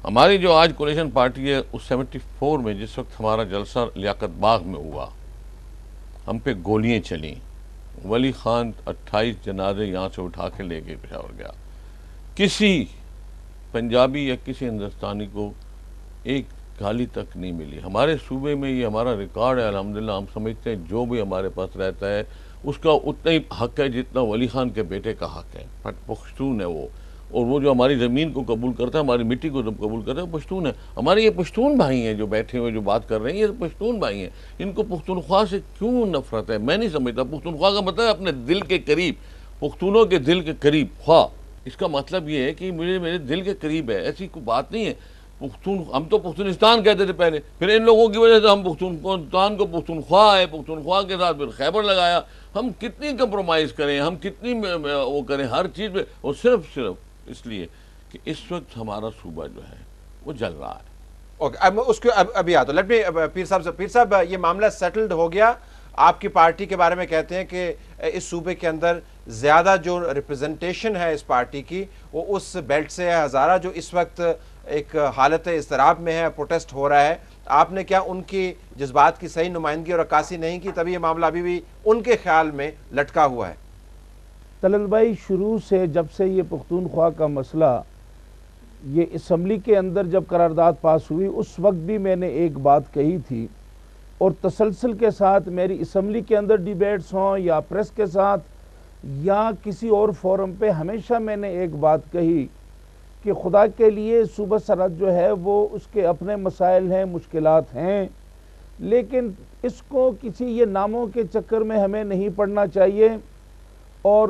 ہماری جو آج کولیشن پارٹی ہے اس 74 میں جس وقت ہمارا جلسہ لیاقت باغ میں ہوا، ہم پہ گولیاں چلیں، ولی خان 28 جنازے یہاں سے اٹھا کے لے کے پشاور گیا، کسی پنجابی یا کسی ہندوستانی کو ایک گالی تک نہیں ملی۔ ہمارے صوبے میں یہ ہمارا ریکارڈ ہے الحمدللہ۔ ہم سمجھتے ہیں جو بھی ہمارے پاس رہتا ہے اس کا اتنا ہی حق ہے جتنا ولی خان کے بیٹے کا حق ہے۔ پختون ہے وہ، اور وہ جو ہماری زمین کو قبول کرتا ہے، ہماری مٹی کو قبول کرتا ہے، وہ پشتون ہے۔ ہمارے یہ پشتون بھائی ہیں جو بیٹھے ہوئے جو بات کر رہے ہیں، یہ پشتون بھائی ہیں۔ ان کو پختونخوا سے کیوں نفرت ہے؟ میں نہیں سمجھتا۔ پختونخوا کا مطلب ہے اپنے دل کے قریب، پختونوں کے دل کے قریب خواہ۔ اس کا مطلب یہ ہے کہ میرے دل کے قریب ہے، ایسی کوئی بات نہیں ہے۔ ہم تو پختونستان کہتے تھے پہلے، پھر ان لوگوں کی وجہ سے ہم پختونستان کو پختونخوا ہے، پختونخوا کے ساتھ پھر خیبر لگایا۔ ہم کتنی کمپرومائز کریں، ہم کتنی وہ کریں ہر چیز پہ، اور صرف اس لیے کہ اس وقت ہمارا صوبہ جو ہے وہ جل رہا ہے۔ اوکے، اب اس کو ابھی آتا ہوں۔ لیٹ می پیر صاحب یہ معاملہ سیٹلڈ ہو گیا؟ آپ کی پارٹی کے بارے میں کہتے ہیں کہ اس صوبے کے اندر زیادہ جو ریپرزنٹیشن ہے اس پارٹی کی وہ اس بیلٹ سے ہے، ہزارہ جو اس وقت ایک حالت اضطراب میں ہے، پروٹیسٹ ہو رہا ہے۔ آپ نے کیا ان کی جذبات کی صحیح نمائندگی اور عکاسی نہیں کی، تبھی یہ معاملہ ابھی بھی ان کے خیال میں لٹکا ہوا ہے؟ طلعت بھائی، شروع سے جب سے یہ پختونخوا کا مسئلہ یہ اسمبلی کے اندر جب قرارداد پاس ہوئی، اس وقت بھی میں نے ایک بات کہی تھی، اور تسلسل کے ساتھ میری اسمبلی کے اندر ڈیبیٹس ہوں یا پریس کے ساتھ یا کسی اور فورم پہ، ہمیشہ میں نے ایک بات کہی کہ خدا کے لیے صوبہ سرحد جو ہے وہ اس کے اپنے مسائل ہیں، مشکلات ہیں، لیکن اس کو کسی یہ ناموں کے چکر میں ہمیں نہیں پڑنا چاہیے۔ اور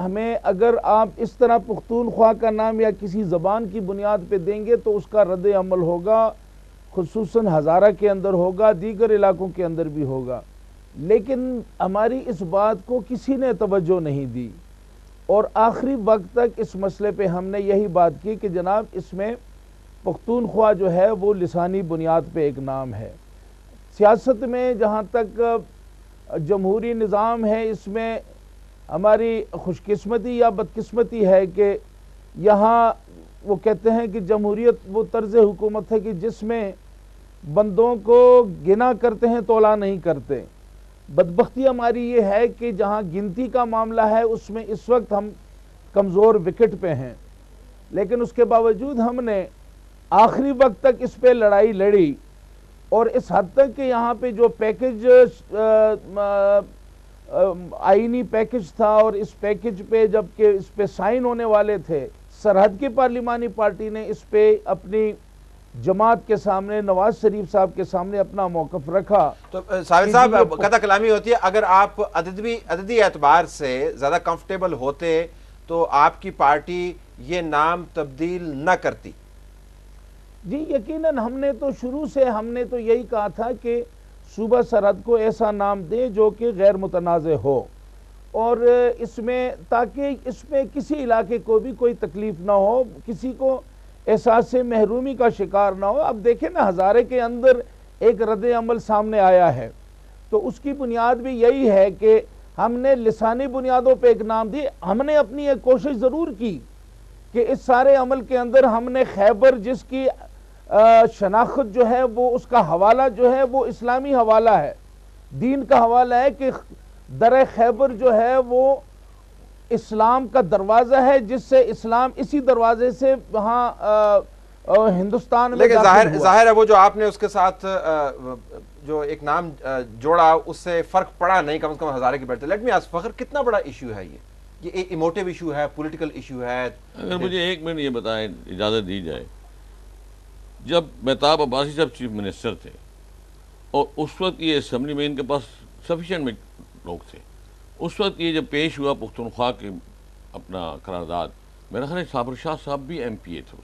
ہمیں اگر آپ اس طرح پختونخوا کا نام یا کسی زبان کی بنیاد پہ دیں گے تو اس کا رد عمل ہوگا، خصوصاً ہزارہ کے اندر ہوگا، دیگر علاقوں کے اندر بھی ہوگا۔ لیکن ہماری اس بات کو کسی نے توجہ نہیں دی، اور آخری وقت تک اس مسئلے پہ ہم نے یہی بات کی کہ جناب اس میں پختونخوا جو ہے وہ لسانی بنیاد پہ ایک نام ہے۔ سیاست میں جہاں تک جمہوری نظام ہے، اس میں ہماری خوش قسمتی یا بدقسمتی ہے کہ یہاں وہ کہتے ہیں کہ جمہوریت وہ طرز حکومت ہے کہ جس میں بندوں کو گنا کرتے ہیں تولا نہیں کرتے۔ بدبختی ہماری یہ ہے کہ جہاں گنتی کا معاملہ ہے اس میں اس وقت ہم کمزور وکٹ پہ ہیں، لیکن اس کے باوجود ہم نے آخری وقت تک اس پہ لڑائی لڑی، اور اس حد تک کہ یہاں پہ جو پیکج آئینی پیکج تھا، اور اس پیکج پہ جب کہ اس پہ سائن ہونے والے تھے، سرحد کی پارلیمانی پارٹی نے اس پہ اپنی جماعت کے سامنے، نواز شریف صاحب کے سامنے اپنا موقف رکھا۔ تو صاحب قطع کلامی ہوتی ہے، اگر آپ عددی اعتبار سے زیادہ کمفرٹیبل ہوتے تو آپ کی پارٹی یہ نام تبدیل نہ کرتی؟ جی یقیناً، ہم نے تو شروع سے ہم نے تو یہی کہا تھا کہ صوبہ سرحد کو ایسا نام دیں جو کہ غیر متنازع ہو، اور اس میں تاکہ اس میں کسی علاقے کو بھی کوئی تکلیف نہ ہو، کسی کو احساس محرومی کا شکار نہ ہو۔ اب دیکھیں نا، ہزارے کے اندر ایک رد عمل سامنے آیا ہے، تو اس کی بنیاد بھی یہی ہے کہ ہم نے لسانی بنیادوں پہ ایک نام دی۔ ہم نے اپنی ایک کوشش ضرور کی کہ اس سارے عمل کے اندر ہم نے خیبر، جس کی شناخت جو ہے وہ اس کا حوالہ جو ہے وہ اسلامی حوالہ ہے، دین کا حوالہ ہے، کہ در خیبر جو ہے وہ اسلام کا دروازہ ہے، جس سے اسلام اسی دروازے سے وہاں ہندوستان میں لیکن ظاہر ہے وہ جو آپ نے اس کے ساتھ جو ایک نام جوڑا اس سے فرق پڑا نہیں، کم از کم ہزارے کی بیٹھتے۔ لیٹ می آسک فخر، کتنا بڑا ایشو ہے یہ ایموٹیو ایشو ہے، پولیٹیکل ایشو ہے؟ اگر مجھے ایک منٹ یہ بتائیں، اجازت دی جائے، جب مہتاب عباسی صاحب چیف منسٹر تھے اور اس وقت یہ اسمبلی میں ان کے پاس سفیشینٹ لوگ تھے، اس وقت یہ جب پیش ہوا پختونخوا کے اپنا قرارداد، میرا خیال ہے صابر شاہ صاحب بھی ایم پی اے تھے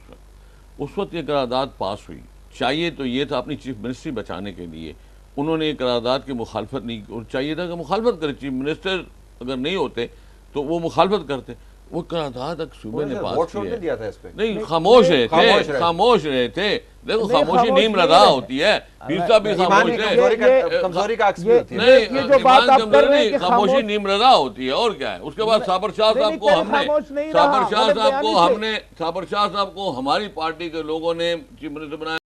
اس وقت یہ قرارداد پاس ہوئی۔ چاہیے تو یہ تھا اپنی چیف منسٹری بچانے کے لیے انہوں نے قرارداد کی مخالفت نہیں کی، اور چاہیے تھا کہ مخالفت کرے، چیف منسٹر اگر نہیں ہوتے تو وہ مخالفت کرتے۔ وہ قرارداد ایک صوبے نے پاس ووٹ کی شوٹ ہے. نہیں دیا تھا اس پہ. نہیں خاموش رہے خاموش تھے رہے. خاموش رہے تھے. دیکھو نہیں، خاموشی خاموش نیم نہیں رضا رہے. ہوتی ہے. پیر صاحب بھی ایمان خاموش کی ہے. کمزوری کا عکس بھی ہوتی ہے. نہیں یہ جو بات آپ کر رہے ہیں نہیں، کہ خاموشی نیم رضا ہوتی ہے اور کیا ہے. اس کے بعد صابر شاہ نہیں، صاحب کو نہیں، ہم نے خاموش نہیں رہا. صابر شاہ غلط صاحب کو بیانی ہم سے. نے صابر شاہ صاحب کو ہماری پارٹی کے لوگوں نے چیف منسٹر بنایا.